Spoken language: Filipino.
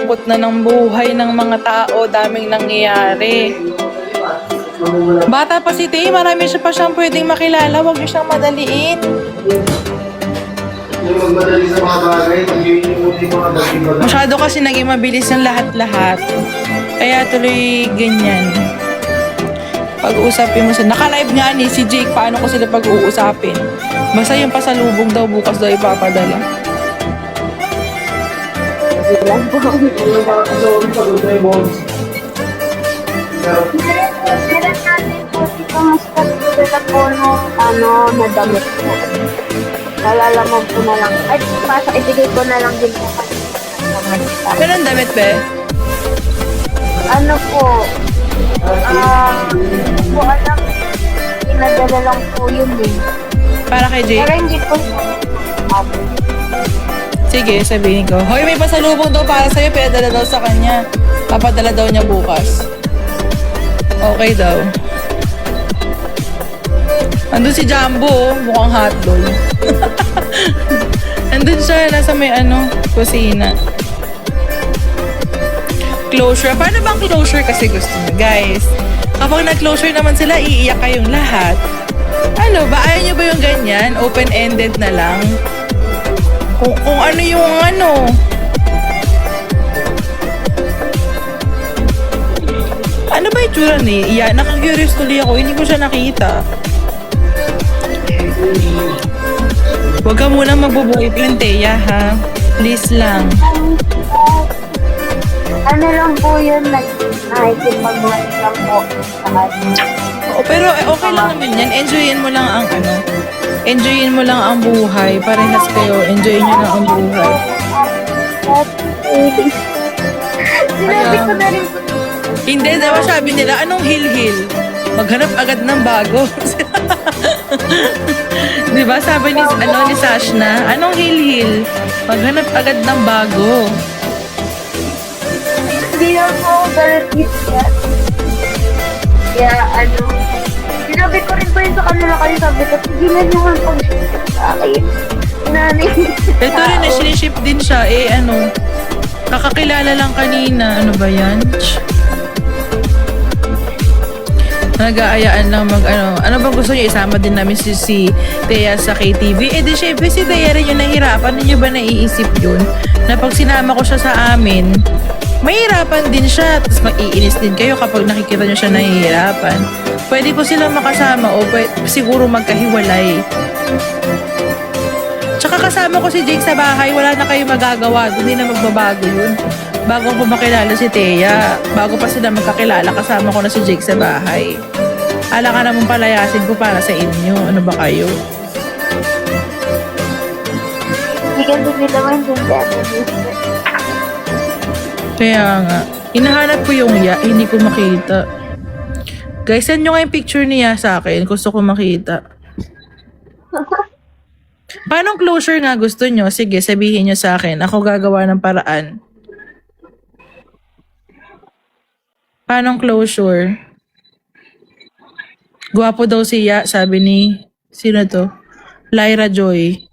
lungkot na ng buhay ng mga tao, daming nangyayari. Bata pa si Tay, marami siya pa siyang pwedeng makilala, huwag niyo siyang madaliin. Yung magmadali sa mga bagay, pag-iimutin mga bagay. Masyado kasi naging mabilis yung lahat-lahat. Kaya tuloy ganyan. Pag-uusapin mo sila. Naka-live nga ni si Jake, paano ko sila pag-uusapin. Basta yung pasalubong daw bukas daw ipapadala. Ilan po. Yung mga kasawin sa good day, boss. Pero, Meron natin po dito mas katulad po na damit po. Nalalaman po na lang. Ay, pasok, ibigay ko na lang din po kasi. Ganun damit, be? Ano po, po alam, pinadala lang po yun eh. Para kay Jake? Pero hindi po Sige, sabihin ko. Hoy, may pasalubong daw para sa'yo, pinadala daw sa kanya. Papadala daw niya bukas. Okay daw. Andun si Jumbo, oh. Mukhang hotdog. Andun siya, nasa may kusina. Closure. Paano bang closure kasi gusto niyo, guys? Kapag nag-closure naman sila, iiyak kayong lahat. Ano ba? Ayaw niyo ba yung ganyan? Open-ended na lang? Kung ano yung Ano ba yung tsura ni? Yeah, nakakurious tuloy ako. Hindi ko siya nakita. Huwag ka muna magbo-boyfriend, Teya, ha? Please lang. ano lang po yun, nakikipag-match lang po sa atin. Oo, pero okay lang naman yan. Enjoyin mo lang ang Enjoyin mo lang ang buhay. Parehas kayo. Enjoyin nyo lang ang buhay. Sinabi ko na rin po. Hindi, diba sabi nila, anong hil-hil? Maghanap agad ng bago. Diba sabi ni Sash na, anong hil-hil? Maghanap agad ng bago. Hindi lang po ako galit yan. Kaya sinabi ko rin po yun sa kanila kasi sabi ko, sige na nyo ang pag-ship sa akin. Nanay. Ito rin, siniship din siya. Kakakilala lang kanina. Ano ba yan? Nag-aayaan lang ano bang gusto niyo isama din namin si Teya sa KTV? Di syempre si Teya rin yung nahirapan. Hindi nyo ba naiisip yun? Na pag sinama ko siya sa amin, mahirapan din siya. Tapos maiinis din kayo kapag nakikita nyo siya nahihirapan. Pwede po silang makasama o siguro magkahiwalay. Tsaka kasama ko si Jake sa bahay, wala na kayo magagawa. Hindi na magbabago yun. Bago ko makilala si Teya, bago pa sila magkakilala, kasama ko na si Jake sa bahay. Ala ka naman palayasin ko para sa inyo. Ano ba kayo? Hindi kasi nila maintindihan. Kaya nga, hinahanap ko yung hindi ko makita. Guys, send nyo nga yung picture niya sa akin. Gusto ko makita. Paano closure nga gusto nyo? Sige, sabihin nyo sa akin. Ako gagawa ng paraan. Paano closure? Gwapo daw siya, sabi ni, sino to? Lyra Joy.